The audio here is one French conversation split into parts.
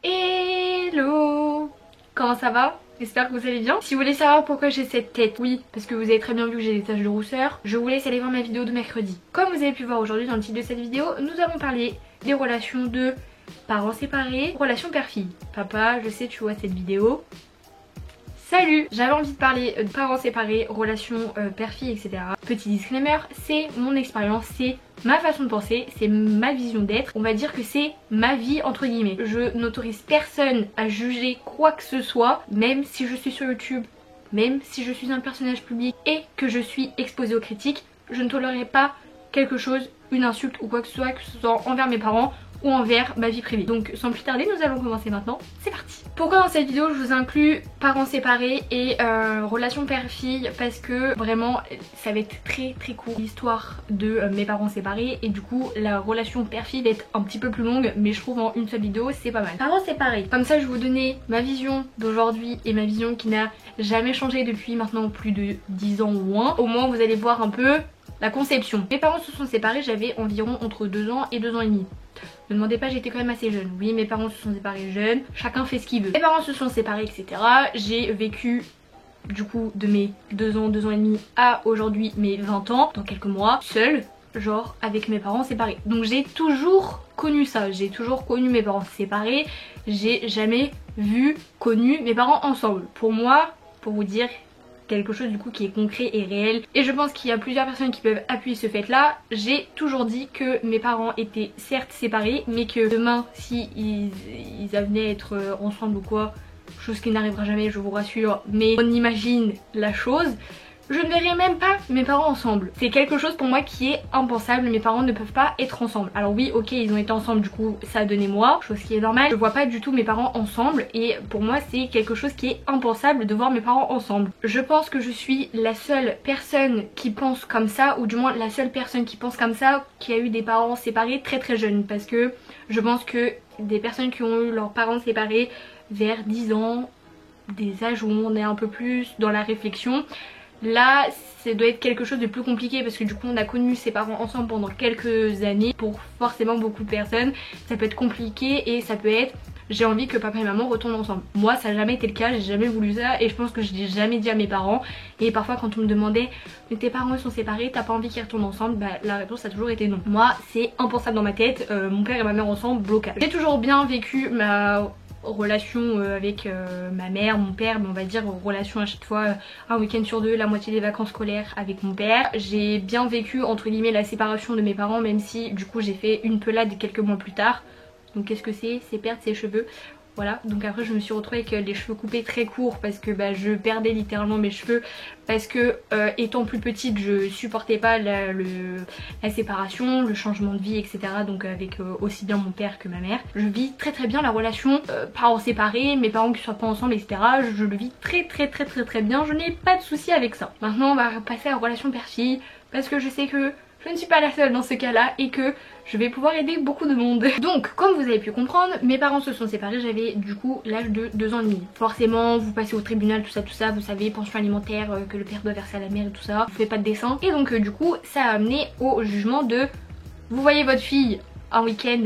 Hello! Comment ça va? J'espère que vous allez bien. Si vous voulez savoir pourquoi j'ai cette tête, oui, parce que vous avez très bien vu que j'ai des taches de rousseur, je vous laisse aller voir ma vidéo de mercredi. Comme vous avez pu voir aujourd'hui dans le titre de cette vidéo, nous avons parlé des relations de parents séparés, relations père-fille. Papa, je sais tu vois cette vidéo. Salut! J'avais envie de parler de parents séparés, relations père-fille, etc. Petit disclaimer, c'est mon expérience, c'est ma façon de penser, c'est ma vision d'être. On va dire que c'est ma vie entre guillemets. Je n'autorise personne à juger quoi que ce soit, même si je suis sur YouTube, même si je suis un personnage public et que je suis exposée aux critiques, je ne tolérerai pas quelque chose, une insulte ou quoi que ce soit envers mes parents ou envers ma vie privée. Donc sans plus tarder, nous allons commencer maintenant. C'est parti. Pourquoi dans cette vidéo je vous inclus parents séparés et relations père-fille? Parce que vraiment ça va être très court l'histoire de mes parents séparés et du coup la relation père-fille va être un petit peu plus longue, mais je trouve en une seule vidéo c'est pas mal. Parents séparés, comme ça je vais vous donner ma vision d'aujourd'hui et ma vision qui n'a jamais changé depuis maintenant plus de 10 ans ou moins. Au moins vous allez voir un peu la conception. Mes parents se sont séparés, j'avais environ entre 2 ans et 2 ans et demi. Ne me demandez pas, j'étais quand même assez jeune. Oui, mes parents se sont séparés jeunes, chacun fait ce qu'il veut. Mes parents se sont séparés, etc. J'ai vécu du coup de mes 2 ans, 2 ans et demi à aujourd'hui mes 20 ans, dans quelques mois, seule, genre avec mes parents séparés. Donc j'ai toujours connu ça, j'ai toujours connu mes parents séparés, j'ai jamais connu mes parents ensemble. Pour moi, pour vous dire quelque chose du coup qui est concret et réel, et je pense qu'il y a plusieurs personnes qui peuvent appuyer ce fait là, j'ai toujours dit que mes parents étaient certes séparés mais que demain si ils venaient à être ensemble ou quoi, chose qui n'arrivera jamais je vous rassure, mais on imagine la chose, je ne verrai même pas mes parents ensemble. C'est quelque chose pour moi qui est impensable, mes parents ne peuvent pas être ensemble. Alors oui ok ils ont été ensemble du coup ça a donné moi, chose qui est normale, je vois pas du tout mes parents ensemble et pour moi c'est quelque chose qui est impensable de voir mes parents ensemble. Je pense que je suis la seule personne qui pense comme ça, ou du moins la seule personne qui pense comme ça qui a eu des parents séparés très jeunes, parce que je pense que des personnes qui ont eu leurs parents séparés vers 10 ans, des âges où on est un peu plus dans la réflexion, là ça doit être quelque chose de plus compliqué parce que du coup on a connu ses parents ensemble pendant quelques années. Pour forcément beaucoup de personnes ça peut être compliqué et ça peut être j'ai envie que papa et maman retournent ensemble. Moi ça n'a jamais été le cas, j'ai jamais voulu ça et je pense que je l'ai jamais dit à mes parents. Et parfois quand on me demandait mais tes parents ils sont séparés, t'as pas envie qu'ils retournent ensemble, bah la réponse a toujours été non. Moi c'est impensable dans ma tête, mon père et ma mère ensemble, blocage. J'ai toujours bien vécu ma relation avec ma mère, mon père, mais on va dire relation à chaque fois un week-end sur 2, la moitié des vacances scolaires avec mon père. J'ai bien vécu entre guillemets la séparation de mes parents, même si du coup j'ai fait une pelade quelques mois plus tard. Donc qu'est-ce que c'est perdre ses cheveux. Voilà, donc après je me suis retrouvée avec les cheveux coupés très courts parce que bah, je perdais littéralement mes cheveux, parce que étant plus petite je supportais pas la séparation, le changement de vie, etc. Donc avec aussi bien mon père que ma mère. Je vis très bien la relation parents séparés, mes parents qui soient pas ensemble, etc. Je le vis très bien, je n'ai pas de soucis avec ça. Maintenant on va passer à la relation père-fille parce que je sais que je ne suis pas la seule dans ce cas là et que je vais pouvoir aider beaucoup de monde. Donc comme vous avez pu comprendre, mes parents se sont séparés, j'avais du coup l'âge de 2 ans et demi. Forcément vous passez au tribunal, tout ça, vous savez, pension alimentaire que le père doit verser à la mère et tout ça, vous faites pas de dessin. Et donc du coup ça a amené au jugement de vous voyez votre fille un week-end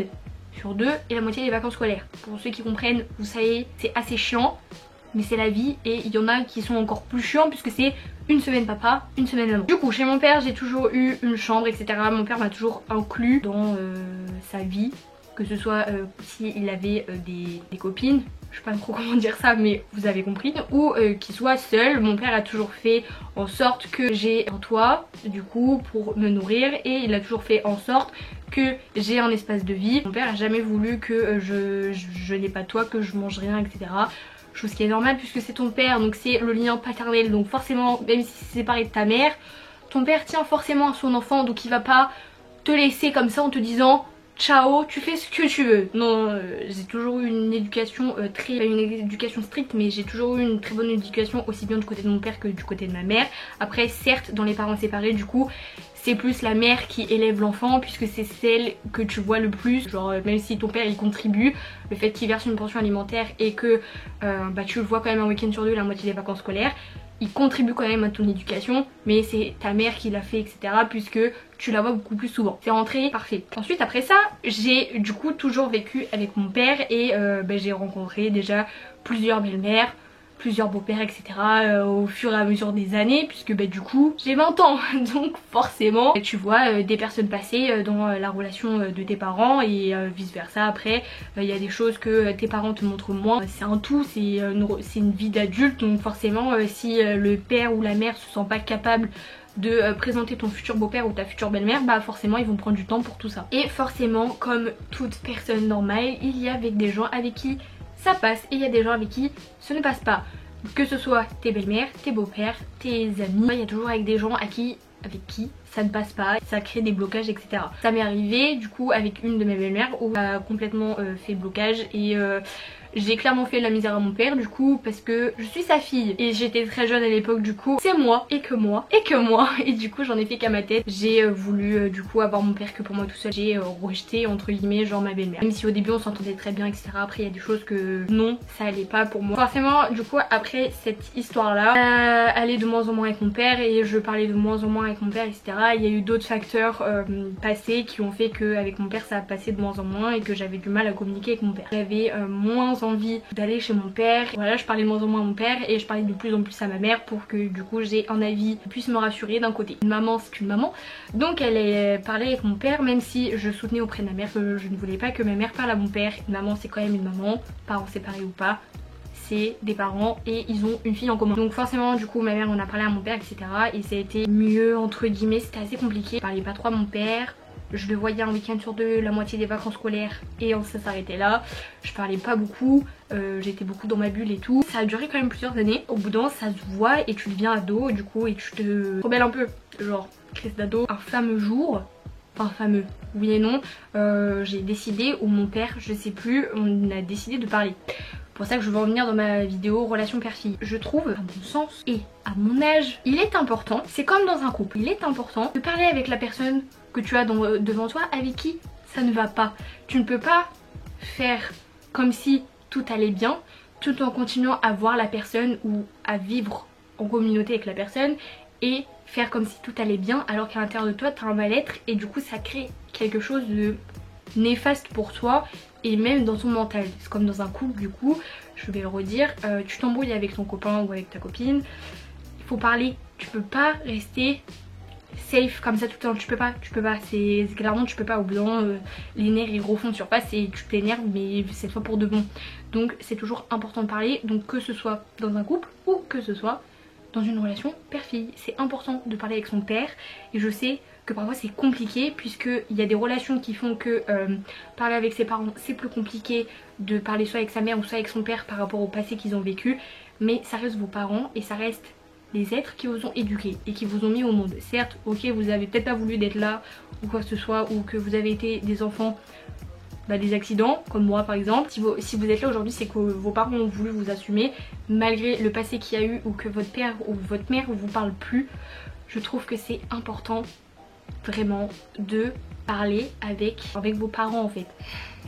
sur 2 et la moitié des vacances scolaires. Pour ceux qui comprennent, vous savez c'est assez chiant, mais c'est la vie et il y en a qui sont encore plus chiants puisque c'est une semaine papa, une semaine maman. Du coup chez mon père j'ai toujours eu une chambre, etc. Mon père m'a toujours inclus dans sa vie, que ce soit s'il avait des copines, je sais pas trop comment dire ça mais vous avez compris, ou qu'il soit seul. Mon père a toujours fait en sorte que j'ai un toit du coup pour me nourrir et il a toujours fait en sorte que j'ai un espace de vie. Mon père a jamais voulu que je n'ai pas de toit, que je mange rien, etc. Chose qui est normale puisque c'est ton père, donc c'est le lien paternel, donc forcément même si c'est séparé de ta mère, ton père tient forcément à son enfant, donc il va pas te laisser comme ça en te disant ciao tu fais ce que tu veux. Non, j'ai toujours eu une éducation une éducation stricte, mais j'ai toujours eu une très bonne éducation aussi bien du côté de mon père que du côté de ma mère. Après certes dans les parents séparés du coup c'est plus la mère qui élève l'enfant puisque c'est celle que tu vois le plus, genre même si ton père il contribue, le fait qu'il verse une pension alimentaire et que bah, tu le vois quand même un week-end sur 2 la moitié des vacances scolaires, il contribue quand même à ton éducation, mais c'est ta mère qui l'a fait, etc. puisque tu la vois beaucoup plus souvent. C'est rentré parfait. Ensuite après ça, j'ai du coup toujours vécu avec mon père et j'ai rencontré déjà plusieurs belles-mères, plusieurs beaux-pères, etc. Au fur et à mesure des années, puisque du coup j'ai 20 ans, donc forcément tu vois des personnes passer dans la relation de tes parents et vice versa. Après il y a des choses que tes parents te montrent moins, c'est un tout, c'est une vie d'adulte, donc forcément si le père ou la mère se sent pas capable de présenter ton futur beau-père ou ta future belle-mère, bah forcément ils vont prendre du temps pour tout ça. Et forcément, comme toute personne normale, il y a avec des gens avec qui ça passe et il y a des gens avec qui ça ne passe pas. Que ce soit tes belles-mères, tes beaux-pères, tes amis, il y a toujours avec des gens avec qui ça ne passe pas, ça crée des blocages, etc. Ça m'est arrivé du coup avec une de mes belles-mères où ça a complètement fait blocage et j'ai clairement fait de la misère à mon père du coup parce que je suis sa fille et j'étais très jeune à l'époque, du coup c'est moi et que moi et du coup j'en ai fait qu'à ma tête. J'ai voulu du coup avoir mon père que pour moi tout seul, j'ai rejeté entre guillemets genre ma belle-mère, même si au début on s'entendait très bien, etc. Après il y a des choses que non, ça allait pas pour moi. Forcément du coup après cette histoire là allait de moins en moins avec mon père et je parlais de moins en moins avec mon père, etc. Il y a eu d'autres facteurs passés qui ont fait que avec mon père ça a passé de moins en moins et que j'avais du mal à communiquer avec mon père. J'avais moins envie d'aller chez mon père, voilà, je parlais de moins en moins à mon père et je parlais de plus en plus à ma mère pour que du coup j'ai un avis qui puisse me rassurer. D'un côté une maman c'est une maman, donc elle parlait avec mon père même si je soutenais auprès de ma mère que je ne voulais pas que ma mère parle à mon père. Une maman c'est quand même une maman, parents séparés ou pas, c'est des parents et ils ont une fille en commun. Donc forcément du coup ma mère on a parlé à mon père, etc. et ça a été mieux entre guillemets, c'était assez compliqué. Je parlais pas trop à mon père, je le voyais un week-end sur deux, la moitié des vacances scolaires et ça s'arrêtait là. Je parlais pas beaucoup, j'étais beaucoup dans ma bulle et tout. Ça a duré quand même plusieurs années. Au bout d'un moment ça se voit et tu deviens ado du coup et tu te rebelles un peu, genre crise d'ado. Un fameux jour, enfin fameux, oui et non, j'ai décidé, ou mon père, je sais plus, on a décidé de parler. C'est pour ça que je veux en venir dans ma vidéo relation père-fille. Je trouve, à mon sens et à mon âge, il est important, c'est comme dans un couple, il est important de parler avec la personne que tu as devant toi avec qui ça ne va pas. Tu ne peux pas faire comme si tout allait bien tout en continuant à voir la personne ou à vivre en communauté avec la personne et faire comme si tout allait bien alors qu'à l'intérieur de toi tu as un mal-être et du coup ça crée quelque chose de néfaste pour toi et même dans ton mental. C'est comme dans un couple du coup, je vais le redire, tu t'embrouilles avec ton copain ou avec ta copine, il faut parler, tu peux pas rester safe comme ça tout le temps, tu peux pas, c'est clairement tu peux pas. Au bout d'un moment les nerfs ils refont surface et tu t'énerves mais cette fois pour de bon. Donc c'est toujours important de parler, donc que ce soit dans un couple ou que ce soit dans une relation père-fille, c'est important de parler avec son père. Et je sais que parfois c'est compliqué puisqu'il y a des relations qui font que parler avec ses parents c'est plus compliqué de parler soit avec sa mère ou soit avec son père par rapport au passé qu'ils ont vécu, mais ça reste vos parents et ça reste des êtres qui vous ont éduqués et qui vous ont mis au monde. Certes, ok, vous avez peut-être pas voulu d'être là ou quoi que ce soit, ou que vous avez été des enfants des accidents comme moi par exemple. Si vous êtes là aujourd'hui, c'est que vos parents ont voulu vous assumer malgré le passé qu'il y a eu ou que votre père ou votre mère vous parle plus. Je trouve que c'est important vraiment de parler avec vos parents en fait.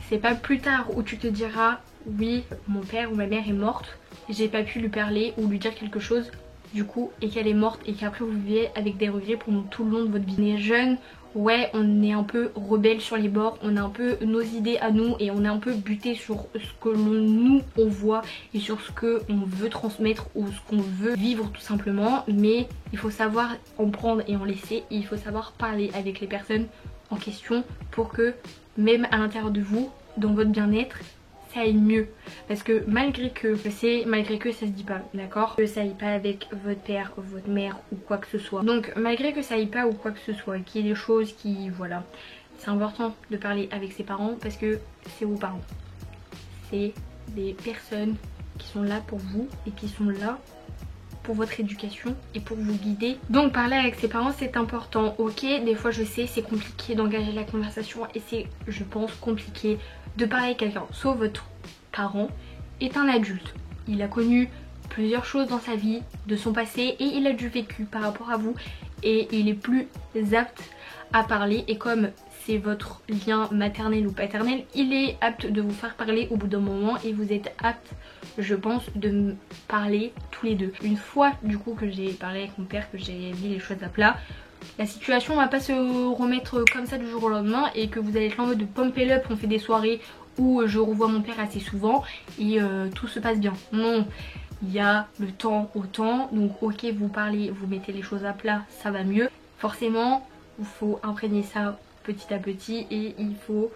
C'est pas plus tard où tu te diras oui mon père ou ma mère est morte, j'ai pas pu lui parler ou lui dire quelque chose du coup et qu'elle est morte et qu'après vous vivez avec des regrets pour tout le long de votre vie. On est jeune, ouais on est un peu rebelle sur les bords, on a un peu nos idées à nous et on est un peu buté sur ce que nous on voit et sur ce que on veut transmettre ou ce qu'on veut vivre tout simplement. Mais il faut savoir en prendre et en laisser et il faut savoir parler avec les personnes en question pour que même à l'intérieur de vous, dans votre bien-être, ça aille mieux. Parce que malgré que ça se dit pas, d'accord, que ça aille pas avec votre père, votre mère ou quoi que ce soit. Donc malgré que ça aille pas ou quoi que ce soit, qu'il y ait des choses qui, voilà, c'est important de parler avec ses parents parce que c'est vos parents. C'est des personnes qui sont là pour vous et qui sont là pour votre éducation et pour vous guider. Donc parler avec ses parents c'est important. Ok, des fois je sais c'est compliqué d'engager la conversation et c'est, je pense, compliqué de parler avec quelqu'un. Sauf votre parent est un adulte. Il a connu plusieurs choses dans sa vie, de son passé, et il a du vécu par rapport à vous et il est plus apte à parler. Et comme c'est votre lien maternel ou paternel, il est apte de vous faire parler au bout d'un moment et vous êtes apte, je pense, de me parler tous les deux. Une fois du coup que j'ai parlé avec mon père, que j'ai mis les choses à plat, la situation va pas se remettre comme ça du jour au lendemain et que vous allez être en mode de pump it up, on fait des soirées où je revois mon père assez souvent et tout se passe bien. Non, il y a le temps au temps, donc ok, vous parlez, vous mettez les choses à plat, ça va mieux. Forcément, il faut imprégner ça petit à petit et il faut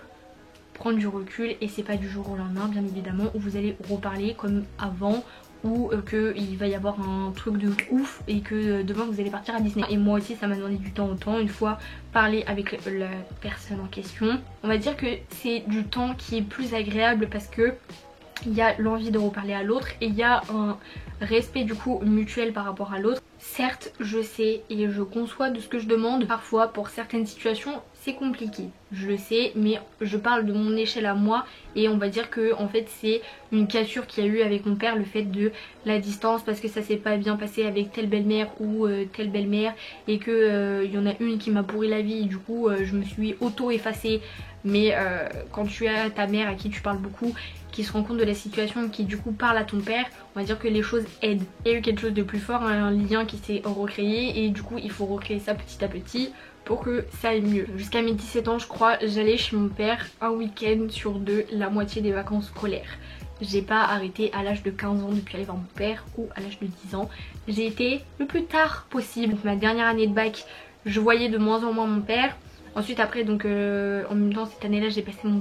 prendre du recul et c'est pas du jour au lendemain bien évidemment où vous allez reparler comme avant ou qu'il va y avoir un truc de ouf et que demain vous allez partir à Disney. Et moi aussi ça m'a demandé du temps au temps, une fois parler avec la personne en question. On va dire que c'est du temps qui est plus agréable parce que il y a l'envie de reparler à l'autre et il y a un respect du coup mutuel par rapport à l'autre. Certes, je sais et je conçois de ce que je demande. Parfois, pour certaines situations, c'est compliqué. Je le sais, mais je parle de mon échelle à moi et on va dire que en fait c'est une cassure qu'il y a eu avec mon père, le fait de la distance parce que ça s'est pas bien passé avec telle belle-mère ou telle belle-mère et que il y en a une qui m'a pourri la vie et du coup je me suis auto-effacée. Mais quand tu as ta mère à qui tu parles beaucoup, qui se rend compte de la situation, qui du coup parle à ton père, on va dire que les choses aident. Il y a eu quelque chose de plus fort, un lien qui s'est recréé et du coup il faut recréer ça petit à petit pour que ça aille mieux. Jusqu'à mes 17 ans je crois, j'allais chez mon père un week-end sur deux, la moitié des vacances scolaires. J'ai pas arrêté à l'âge de 15 ans depuis aller voir mon père ou à l'âge de 10 ans. J'ai été le plus tard possible. Donc, ma dernière année de bac, je voyais de moins en moins mon père. Ensuite après donc en même temps cette année là j'ai passé mon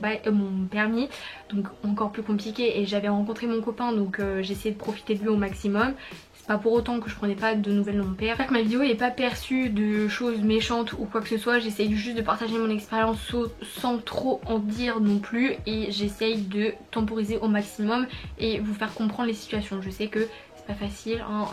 permis, donc encore plus compliqué et j'avais rencontré mon copain donc j'ai essayé de profiter de lui au maximum. C'est pas pour autant que je prenais pas de nouvelles de mon père. J'espère que ma vidéo n'est pas perçue de choses méchantes ou quoi que ce soit, j'essaye juste de partager mon expérience sans trop en dire non plus et j'essaye de temporiser au maximum et vous faire comprendre les situations. Je sais que pas facile, hein.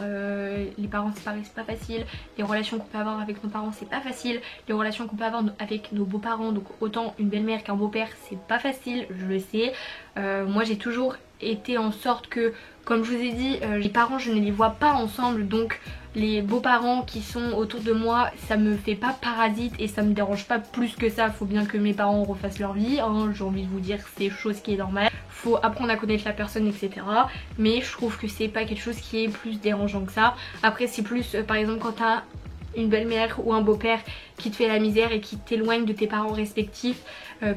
Les parents séparés c'est pas facile, les relations qu'on peut avoir avec nos parents c'est pas facile, les relations qu'on peut avoir avec nos beaux-parents, donc autant une belle-mère qu'un beau-père c'est pas facile, je le sais. Moi j'ai toujours été en sorte que, comme je vous ai dit, les parents je ne les vois pas ensemble, donc les beaux-parents qui sont autour de moi ça me fait pas parasite et ça me dérange pas plus que ça. Faut bien que mes parents refassent leur vie, hein. J'ai envie de vous dire c'est chose qui est normale, faut apprendre à connaître la personne etc, mais je trouve que c'est pas quelque chose qui est plus dérangeant que ça. Après c'est plus par exemple quand t'as une belle-mère ou un beau-père qui te fait la misère et qui t'éloigne de tes parents respectifs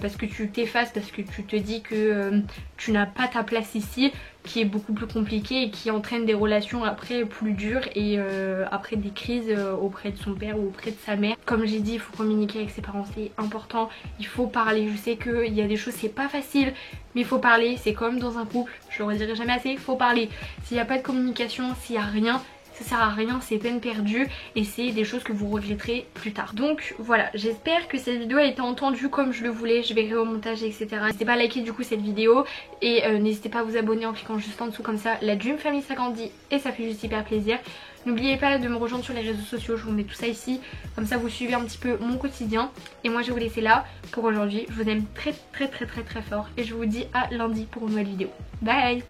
parce que tu t'effaces, parce que tu te dis que tu n'as pas ta place ici, qui est beaucoup plus compliqué et qui entraîne des relations après plus dures et après des crises auprès de son père ou auprès de sa mère. Comme j'ai dit, il faut communiquer avec ses parents, c'est important, il faut parler. Je sais qu'il y a des choses c'est pas facile mais il faut parler, c'est comme dans un couple, je le redirai jamais assez, il faut parler. S'il n'y a pas de communication, s'il n'y a rien, ça sert à rien, c'est peine perdue et c'est des choses que vous regretterez plus tard. Donc voilà, j'espère que cette vidéo a été entendue comme je le voulais, je verrai au montage etc. N'hésitez pas à liker du coup cette vidéo et n'hésitez pas à vous abonner en cliquant juste en dessous comme ça, la Dream Family s'agrandit et ça fait juste hyper plaisir. N'oubliez pas de me rejoindre sur les réseaux sociaux, je vous mets tout ça ici, comme ça vous suivez un petit peu mon quotidien. Et moi je vais vous laisser là pour aujourd'hui, je vous aime très fort et je vous dis à lundi pour une nouvelle vidéo. Bye.